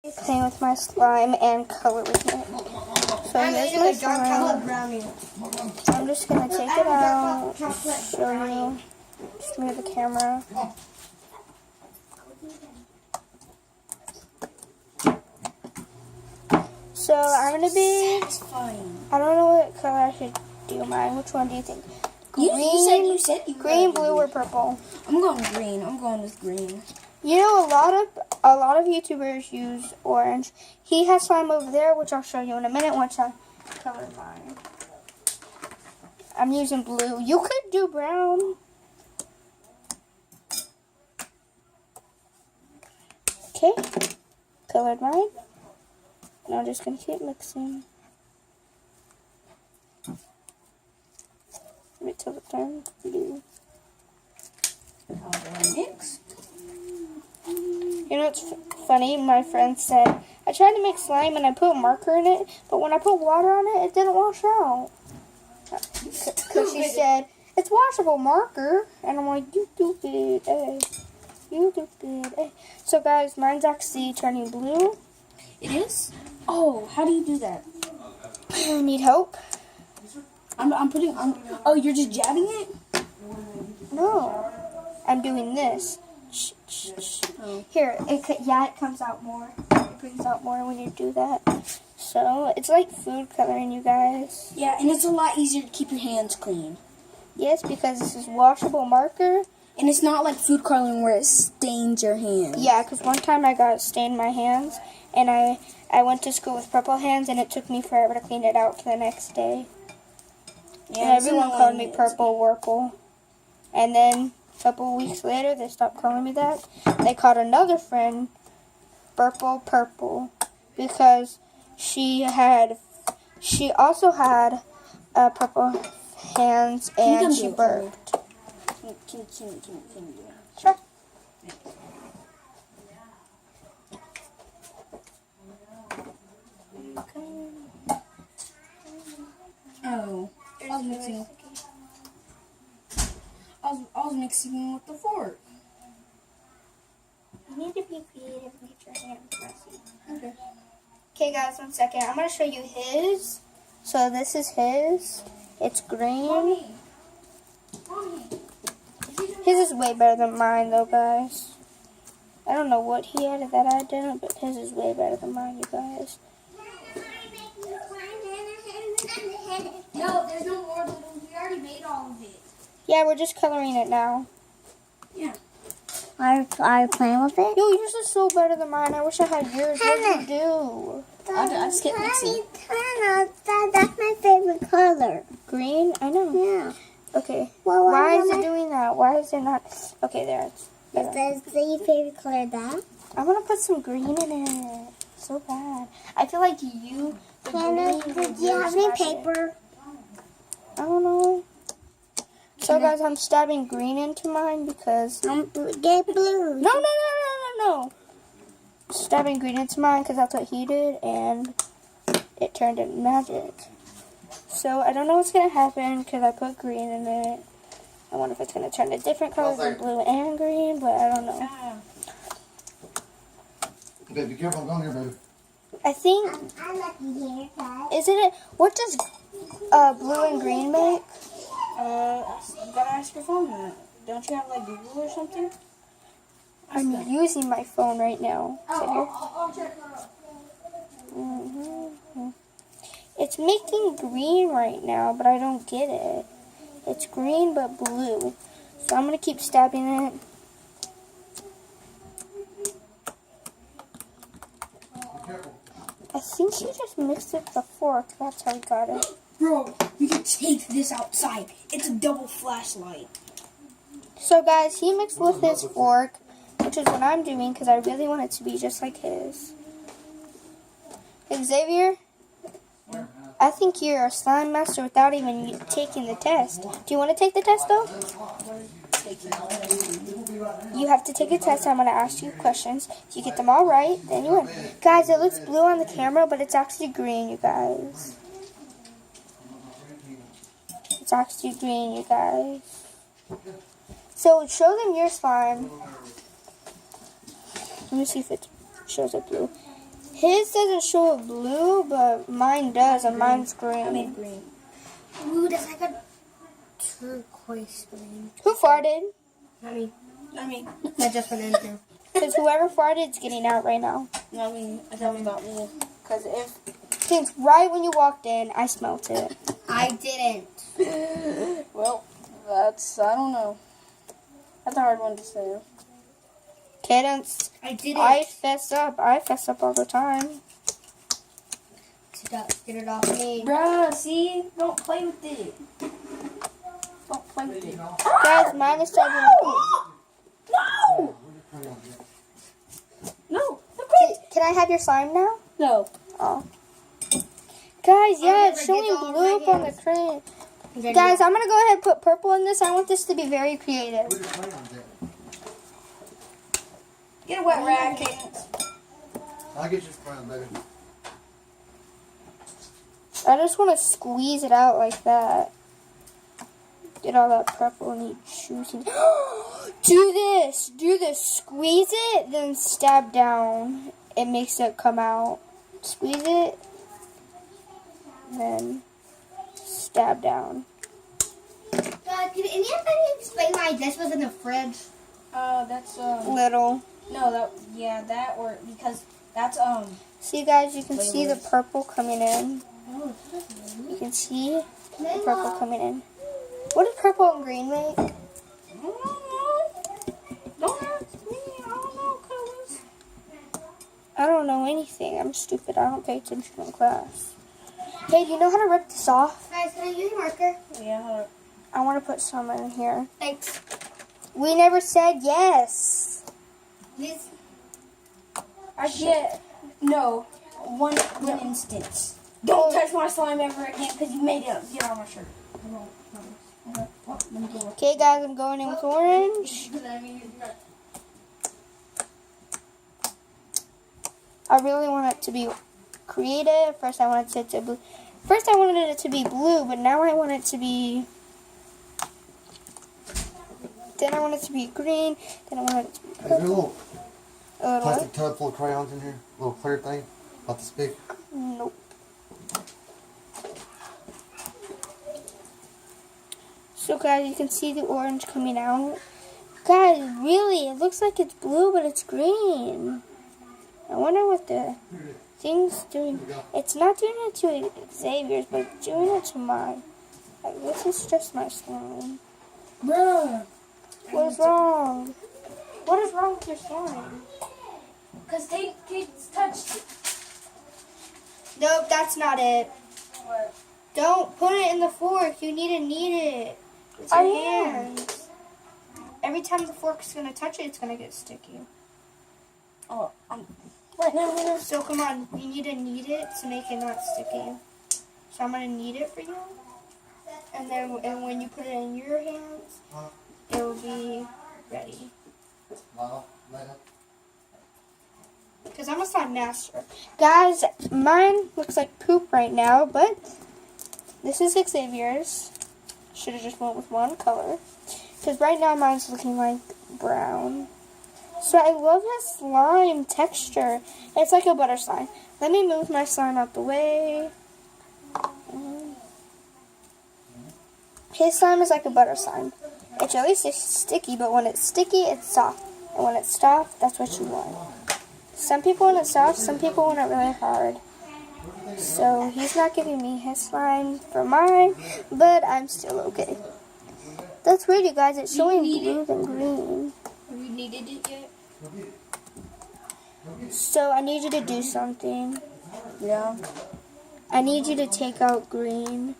Playing with my slime and coloring it. So here's my slime. I'm just gonna take it out, show you. Just move the camera. So I'm gonna be. I don't know what color I should do mine. Which one do you think? Green, you said green, blue, or purple? I'm going green. I'm going with green. You know, a lot of YouTubers use orange. He has slime over there, which I'll show you in a minute once I color mine. I'm using blue. You could do brown. Okay, colored mine. Now I'm just gonna keep mixing. Wait till it turns blue. Mix. You know what's funny? My friend said, I tried to make slime and I put a marker in it, but when I put water on it, it didn't wash out. Because she said, it's washable marker. And I'm like, you stupid, eh. You stupid, eh. So guys, mine's actually turning blue. It is? Oh, how do you do that? I need help. I'm putting on. Oh, you're just jabbing it? No. I'm doing this. Oh. Here, it comes out more. It brings out more when you do that. So, it's like food coloring, you guys. Yeah, and it's a lot easier to keep your hands clean. Yes, because this is washable marker. And it's not like food coloring where it stains your hands. Yeah, because one time I got stained my hands, and I went to school with purple hands, and it took me forever to clean it out for the next day. Yeah, And everyone called me Purple Wurple. And then a couple weeks later, they stopped calling me that. They called another friend Purple because she also had purple hands and she burped. Can you do it? Sure. Oh, I was mixing with the fork. You need to be creative and get your hands messy. Okay, guys, 1 second. I'm going to show you his. So this is his. It's green. His is way better than mine, though, guys. I don't know what he added that I didn't, but his is way better than mine, you guys. No, there's no more balloons. We already made all of it. Yeah, we're just coloring it now. Yeah. Are you playing with it? Yo, yours is so better than mine. I wish I had yours. What did you do? I just kept mixing. That's my favorite color. Green? I know. Yeah. Okay. Well, Why is it doing that? Why is it not? Okay, there. It's better. Is your favorite color that? I want to put some green in it. So bad. I feel like you. The Hannah, green do you have any is better. paper? I don't know. So guys, I'm stabbing green into mine because. Get blue. No. Stabbing green into mine because that's what he did, and it turned into magic. So I don't know what's gonna happen because I put green in it. I wonder if it's gonna turn to different colors than blue and green, but I don't know. Baby, be careful, I'm going here, baby. I think. I like your haircut. Isn't it? What does blue and green make? You gotta ask your phone that. Don't you have like Google or something? I'm using my phone right now. I'll check her out. It's making green right now, but I don't get it. It's green but blue. So I'm going to keep stabbing it. I think he just mixed it with the fork. That's how he got it. Bro, you can take this outside. It's a double flashlight. So guys, he mixed with his fork, which is what I'm doing because I really want it to be just like his. Xavier, I think you're a slime master without even taking the test. Do you want to take the test though? You have to take a test. I'm going to ask you questions. If you get them all right, then you win. Guys, it looks blue on the camera, but it's actually green, you guys. It's actually green, you guys. So show them your slime. Let me see if it shows up blue. His doesn't show a blue, but mine does, and mine's I green. made green. Ooh, that's like a turquoise green. Who farted? Not me. I mean, That just went in too. Because whoever farted is getting out right now. I mean, I thought about me. Because if Since right when you walked in, I smelt it. I didn't. well, that's I don't know. That's a hard one to say. Kittens, I didn't. I fess up. I fess up all the time. Get it off me. Bruh, see? Don't play with it. Don't play with it. Guys, mine is starting to... No! No! Can I have your slime now? No. Oh. Guys, yeah, I'll it's never showing get all blue my up on the hands. screen. Guys, I'm going to go ahead and put purple in this. I want this to be very creative. Where's your crayons at? Get a wet rag, Cadence. I'll get you some crayons, baby. I just want to squeeze it out like that. Get all that purple and juicy. Do this. Do this. Squeeze it, then stab down. It makes it come out. Squeeze it, then stab down. Can anybody explain why this was in the fridge? That's Little. no, that or because that's See, guys, you can see the purple coming in. You can see the purple coming in. What does purple and green make? I don't know. Don't ask me. I don't know colors. I don't know anything. I'm stupid. I don't pay attention in class. Hey, do you know how to rip this off? Guys, can I use a marker? Yeah. I want to put some in here. Thanks. We never said yes. This. I get no one instance. Don't touch my slime ever again because you made it get on my shirt. Okay, guys, I'm going in with orange. I really want it to be creative. First, I wanted it to be. First, I wanted it to be blue, but now I want it to be. Then I want it to be green. Then I want it to be Is there a purple. little A little. plastic tub full of crayons in here? A little clear thing? About this big? Nope. So guys, you can see the orange coming out. Guys, really, it looks like it's blue, but it's green. I wonder what the thing's doing. It's not doing it to Xavier's, but it's doing it to mine. Like, this is just my slime. Bruh. What is wrong? What is wrong with your slime? Because they touched it. Nope, that's not it. What? Don't put it in the fork. You need to knead it. It's I your am. hands. Every time the fork's gonna touch it, it's gonna get sticky. Oh, right now. So come on, you need to knead it to make it not sticky. So I'm gonna knead it for you, and then when you put it in your hands, it will be ready. Lila? Lila? Because I'm a slime master, guys. Mine looks like poop right now, but this is Xavier's. Should have just went with one color. Because right now mine's looking like brown. So I love his slime texture. It's like a butter slime. Let me move my slime out the way. His slime is like a butter slime. It's at least sticky, but when it's sticky, it's soft. And when it's soft, that's what you want. Some people want it soft, some people want it really hard. So he's not giving me his slime for mine, but I'm still okay. That's weird, you guys. It's showing blue and green. Have you needed it yet? So I need you to do something. Yeah. I need you to take out green.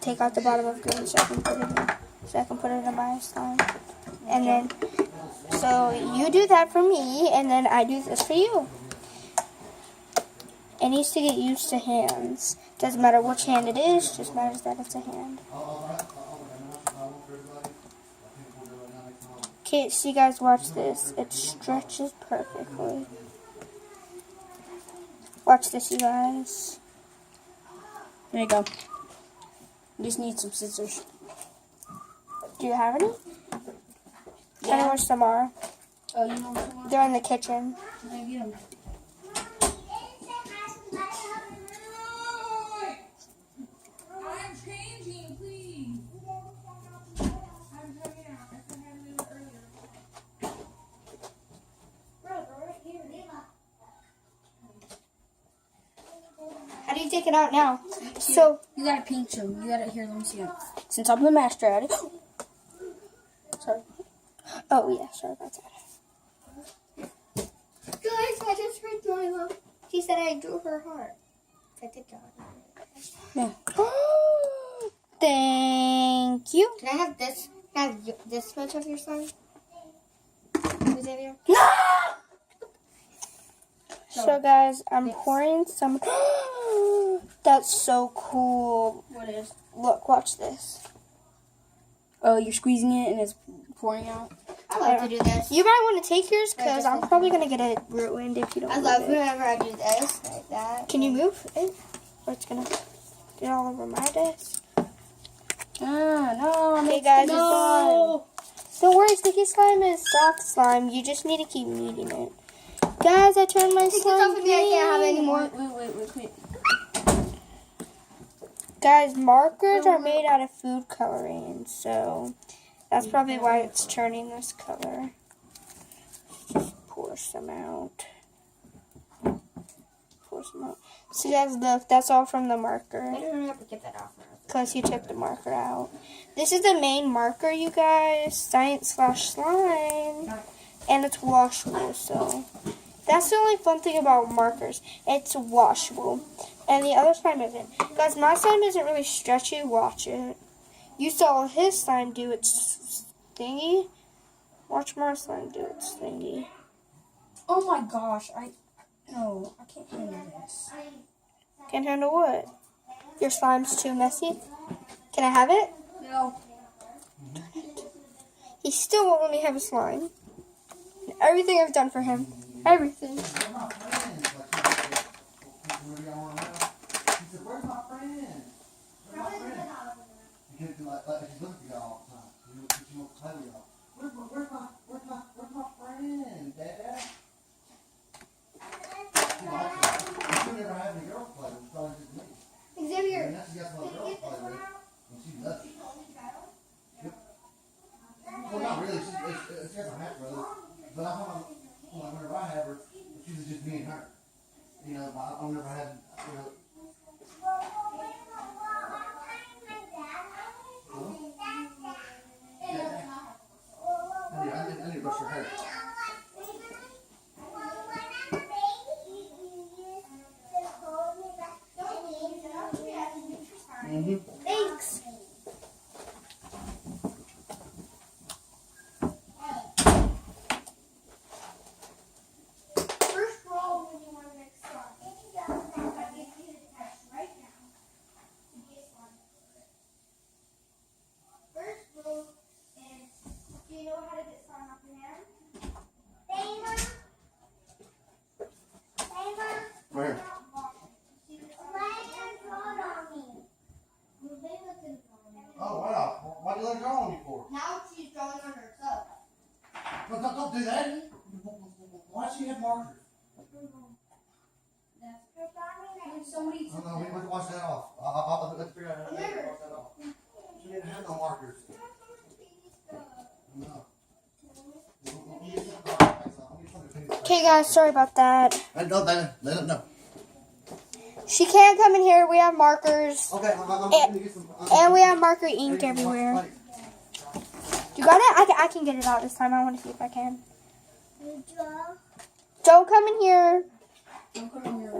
Take out the bottom of green so I can put it in my slime. And then, so you do that for me, and then I do this for you. It needs to get used to hands. Doesn't matter which hand it is, just matters that it's a hand. Okay, so you guys watch this. It stretches perfectly. Watch this, you guys. There you go. Just need some scissors. Do you have any? I know Yeah. where some are. Oh, you know what? They're in the kitchen. Can I get them? take it out now. So You gotta pinch him. You gotta hear them see him. Since I'm the master at it. Sorry. oh yeah, sorry about that. Guys, I just heard Delilah. She said I drew her heart. I did draw it. Yeah. Thank you. Can I have this? Can I have this much of your slime? Xavier? So guys, I'm pouring some. That's so cool. What is? Look, watch this. Oh, you're squeezing it and it's pouring out. I love to do this. You might want to take yours because I'm probably gonna get it ruined if you don't. I move love it. whenever I do this, like that. Can you move it? Or it's gonna get all over my desk. No. Okay, guys, it's No. done. Don't worry, sticky slime is soft slime. You just need to keep kneading it. Guys, I turned my Take this slime off of me, I can't have any green. more. Wait. Guys, markers are made out of food coloring, so that's probably why it's turning this color. Just pour some out. Pour some out. So guys, look, that's all from the marker. I don't have to get that off now. Because you took the marker out. This is the main marker, you guys. Science/slime. And it's washable, so. That's the only fun thing about markers. It's washable. And the other slime isn't. Guys, my slime isn't really stretchy. Watch it. You saw his slime do its thingy. Watch my slime do its thingy. Oh my gosh. I can't handle this. Can't handle what? Your slime's too messy? Can I have it? No. He still won't let me have a slime. Everything I've done for him. Everything. He said, where's my friend? Where's my friend? Because she's looking at y'all all the time. She wants to play with y'all. Where's my friend, Dad? She likes it. She never had any girls play with. It's always just me. Xavier, And now she got some other girls to play with. And she loves it. Yep. Well, not really. She has a half brother. But whenever I have her, it's usually just me and her. You know, I've never had, you know. I need to brush her hair. Mm-hmm. thanks. First roll when you want to mix slime. I give you the test right now. To be a slime expert. First rule is, do you know how to get slime off your hand? Dana? Where? Oh, wow. Why'd you let her go on you for? Now she's drawing on herself. But don't do that. Why does she have markers? Somebody. Oh, no, we have to wash that off. Let's figure out how to wash that off. She didn't have no markers. No. Okay, guys, sorry about that. No, let them know. She can't come in here. We have markers. Okay, I'm gonna get some. And we have marker ink everywhere. You got it? I can get it out this time. I want to see if I can. Don't come in here.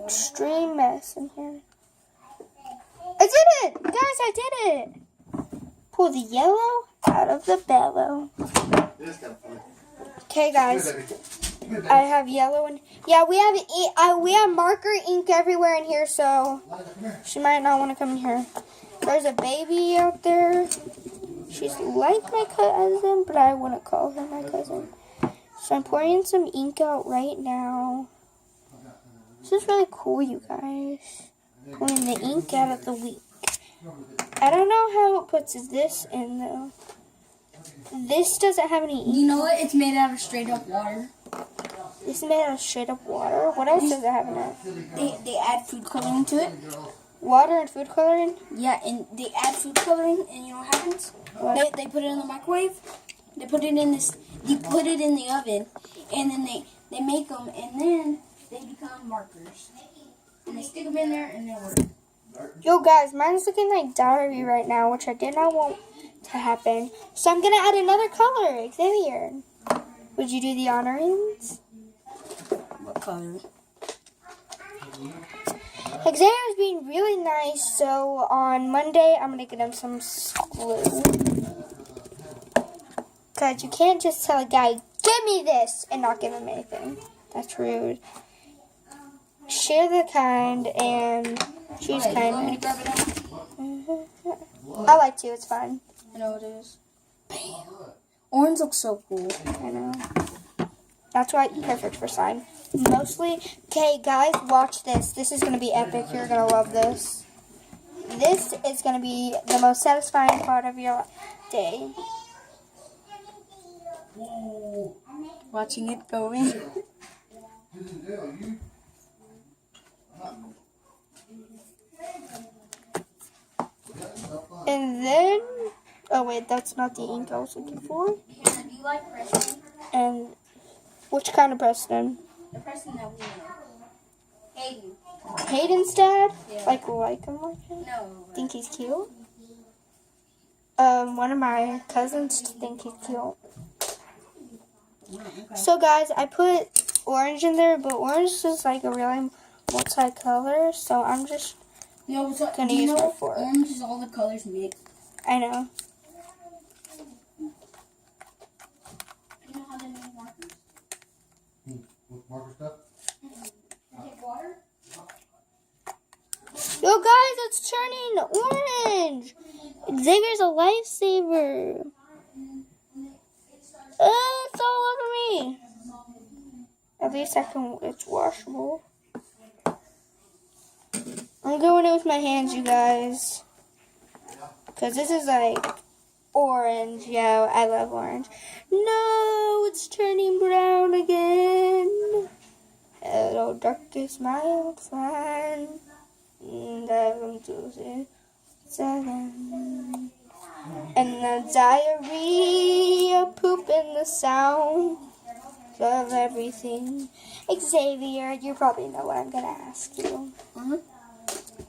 Extreme mess in here. I did it! Guys, I did it! Pull the yellow out of the bellow. It is kind of funny. Okay, guys. Come here, baby. I have yellow and yeah, we have marker ink everywhere in here, so Come here. she might not want to come in here. There's a baby out there. She's like my cousin, but I wouldn't call her my cousin. So I'm pouring some ink out right now. This is really cool, you guys. Pouring the ink out of the week. I don't know how it puts this in though. This doesn't have any ink. You know what? It's made out of straight up water. This is made out of straight up water. What else does it have in it? They add food coloring to it. Water and food coloring? Yeah, and they add food coloring, and you know what happens? What? They put it in the microwave. They put it in this. They put it in the oven, and then they make them, and then they become markers. And they stick them in there, and they work. Yo, guys, mine's looking like diary right now, which I did not want to happen. So I'm gonna add another color, Xavier. Would you do the honorings? What color? Xavier's being really nice, so on Monday I'm gonna get him some glue. Cause you can't just tell a guy, "Give me this," and not give him anything. That's rude. Share the kind and choose Okay, you want me to kindness. grab it out? I like to. It's fun. I know it is. Bam. Orange looks so cool. I know. That's why it's perfect for slime. Mostly. Okay, guys, watch this. This is gonna be epic. You're gonna love this. This is gonna be the most satisfying part of your day. Whoa. Watching it go in. Dale, you. And then, oh wait, that's not the ink I was looking for. Hannah, do you like Preston? And which kind of Preston? The Preston that we know. Hayden. Hayden's dad? Yeah. Like him like him? No. Think he's cute? One of my cousins think he's cute. Okay. So guys, I put orange in there, but orange is like a really multicolor, so I'm just, No, so, Gonna do you use know my fork. orange is all the colors mixed. I know. Do you know how to make markers? With marker stuff? Take water? Yo guys, it's turning orange! Xavier's a lifesaver! It's all over me! At least it's washable. I'm going in with my hands, you guys. Because this is like orange. Yeah, I love orange. No, it's turning brown again. Hello, darkest, my old friend. And the diarrhea, poop, and the sound of everything. Xavier, you probably know what I'm going to ask you. Mm-hmm.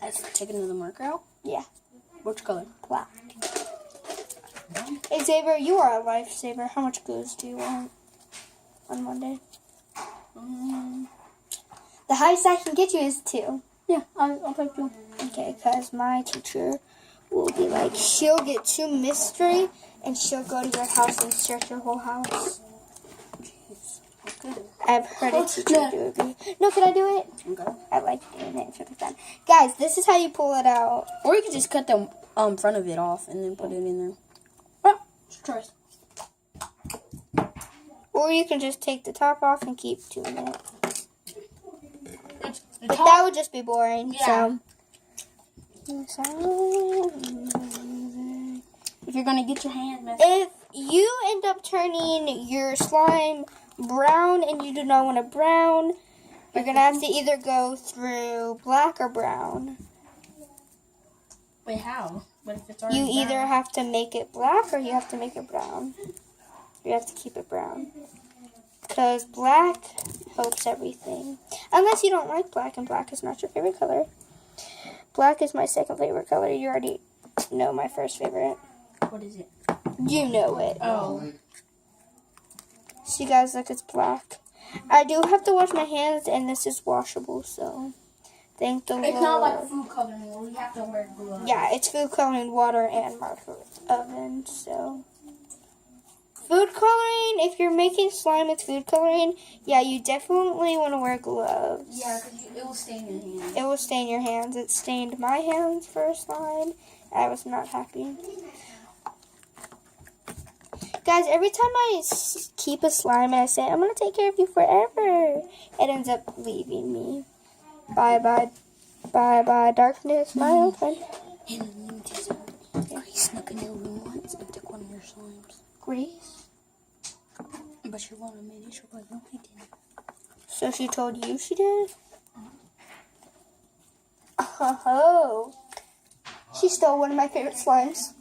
Let's take another marker out. Yeah. Which color? Black. Xavier, you are a lifesaver. How much glues do you want on Monday? The highest I can get you is 2. Yeah, I'll take 2. Okay, because my teacher will be like, she'll get 2 mystery, and she'll go to your house and search your whole house. Jeez. Okay. I've heard a teacher do it. No, can I do it? Okay. I like doing it for the fun. Guys, this is how you pull it out. Or you could just cut the front of it off and then put it in there. Oh, it's a choice. Or you can just take the top off and keep doing it. The But top- that would just be boring, Yeah. so. If you're gonna get your hand messed If you end up turning your slime brown and you do not want a brown, you're going to have to either go through black or brown. Wait, how? What if it's already You either brown? have to make it black or you have to make it brown. You have to keep it brown. Because black helps everything. Unless you don't like black and black is not your favorite color. Black is my second favorite color. You already know my first favorite. What is it? You know it. Oh. So you guys, look, it's black. I do have to wash my hands, and this is washable, so thank the Lord. It's not like food coloring where we have to wear gloves. Yeah, it's food coloring, water, and marker oven, so. Food coloring, if you're making slime with food coloring, yeah, you definitely want to wear gloves. Yeah, because it will stain your hand. It will stain your hands. It stained my hands for a slime. I was not happy. Guys, every time I keep a slime and I say, I'm going to take care of you forever, it ends up leaving me. Bye-bye. Bye-bye, darkness, my old friend. And let me tell you something. Grace snuck in your room once and took one of your slimes. Grace? But she wanted to make sure like, no, he didn't. So she told you she did? Oh. She stole one of my favorite slimes.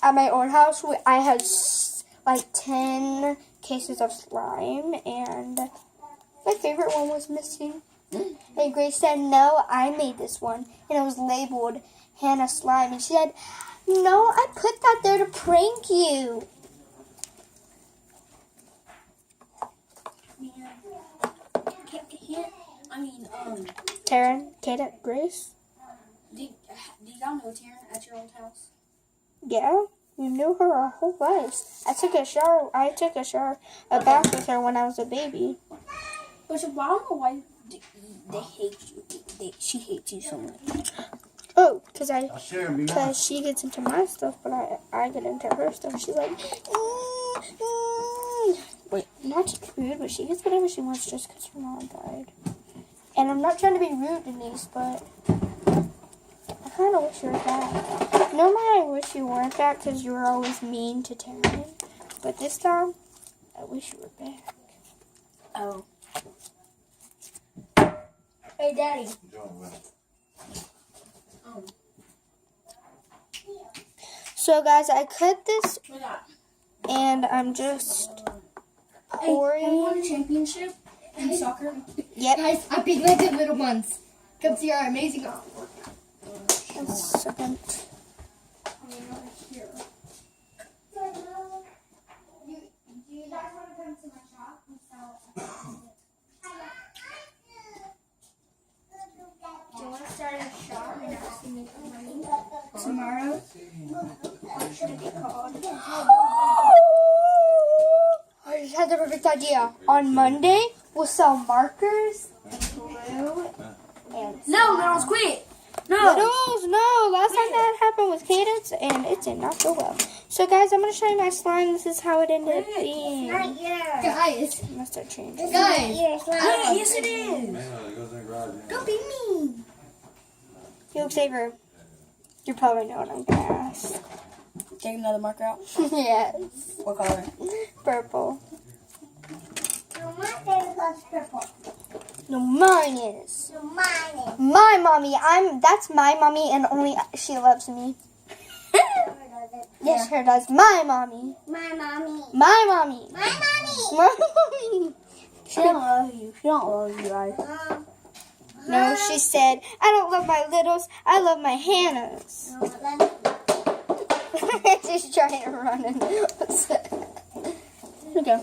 At my old house, I had like 10 cases of slime, and my favorite one was missing. And Grace said, no, I made this one. And it was labeled Hannah Slime. And she said, no, I put that there to prank you. Taryn, Kata, Grace? Did y'all know Taryn at your old house? Yeah, you knew her our whole lives. I took a shower, a bath with her when I was a baby. But I don't know why they hate you. She hates you so much. Oh, because I'll share them, be nice. she gets into my stuff, but I get into her stuff. She's like, Wait, not to be rude, but she gets whatever she wants just because her mom died. And I'm not trying to be rude, Denise, but I kind of wish you were back. Normally I wish you weren't back because you were always mean to Taryn. But this time, I wish you were back. Oh. Hey, Daddy. So, guys, I cut this, and I'm just pouring. Hey, you won a championship in soccer? Yep. Guys, I beat like the little ones. Come see our amazing artwork. One second. Do you guys want to come to my shop and sell? Do you want to start a shop and actually make money tomorrow? What should it be called? I just had the perfect idea. On Monday, we'll sell markers and glue and No, Littles, quit. No. Littles, no. Last time that happened with Cadence, and it did not go well. So, guys, I'm going to show you my slime. This is how it ended up being. Not yet. Guys, I'm going to start changing. guys. Yes, it is. Don't be mean. Field Saver, you probably know what I'm going to ask. Take another marker out. Yes. What color? Purple. No, my favorite color's purple. No, mine is. No, mine is. My mommy. That's my mommy, and only she loves me. Yes, her does. My mommy. My mommy. My mommy. My mommy. My mommy. She don't love you. She don't love you, guys. No, she said, I don't love my littles. I love my Hannahs. She's trying to run and Okay.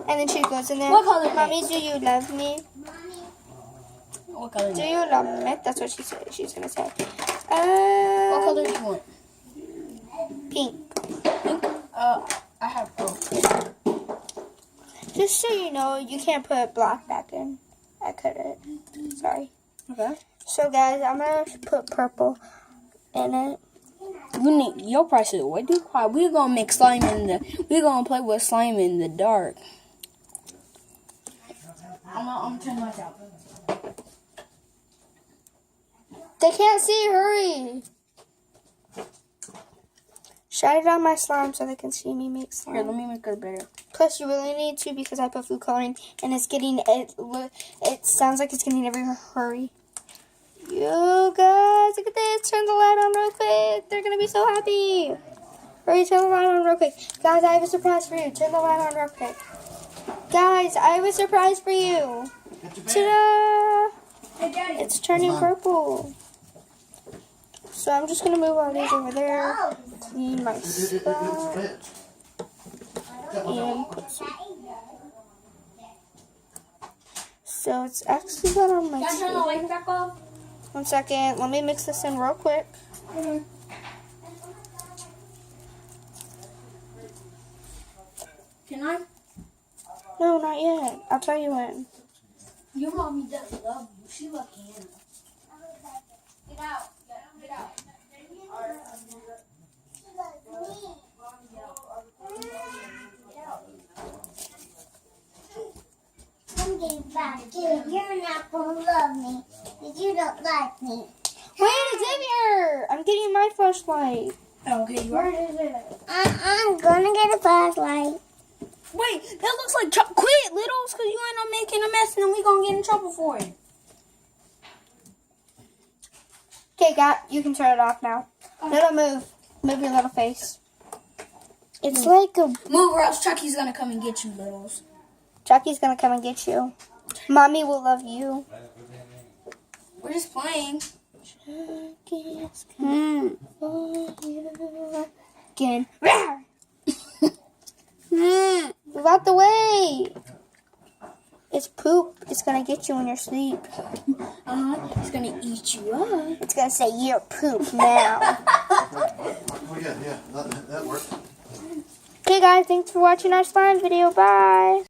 and then she goes in there. What color Mommy, do you love me? What color? Do you love me? That's what she said. She's gonna say. What color do you want? Pink. I have both. Just so you know, you can't put black back in. I cut it. Sorry. Okay. So guys, I'm gonna put purple in it. You need your price is way too high. We're gonna make slime in the. We're gonna play with slime in the dark. I'm turning lights out. They can't see. Hurry. Shine it on my slime so they can see me make slime. Here, let me make it better. Plus, you really need to because I put food coloring and it's getting it. It sounds like it's getting everywhere. Hurry, you guys! Look at this. Turn the light on real quick. They're gonna be so happy. Hurry, turn the light on real quick, guys. I have a surprise for you. Turn the light on real quick, guys. I have a surprise for you. Ta-da! Hey, Daddy. It's turning purple. So I'm just gonna move all these over there. Clean my spot. And so it's actually got on my Can I turn the table. light back off? 1 second. Let me mix this in real quick. Can I? No, not yet. I'll tell you when. Your mommy doesn't love you. She loves Hannah. Get out. Get out. I'm getting back here. You're not gonna love me because you don't like me. Wait, it's in here. I'm getting my flashlight. Oh, okay, you are. I'm gonna get a flashlight. Wait, that looks like quit, Littles, because you end up making a mess and then we gonna get in trouble for it. Okay, you can turn it off now. No, don't move. Move your little face. It's like a... Move or else Chucky's gonna come and get you, Littles. Chucky's gonna come and get you. Mommy will love you. We're just playing. Again. Move out the way. It's poop. It's gonna get you in your sleep. It's gonna eat you up. It's gonna say you're poop now. Oh yeah, that worked. Okay guys, thanks for watching our slime video. Bye.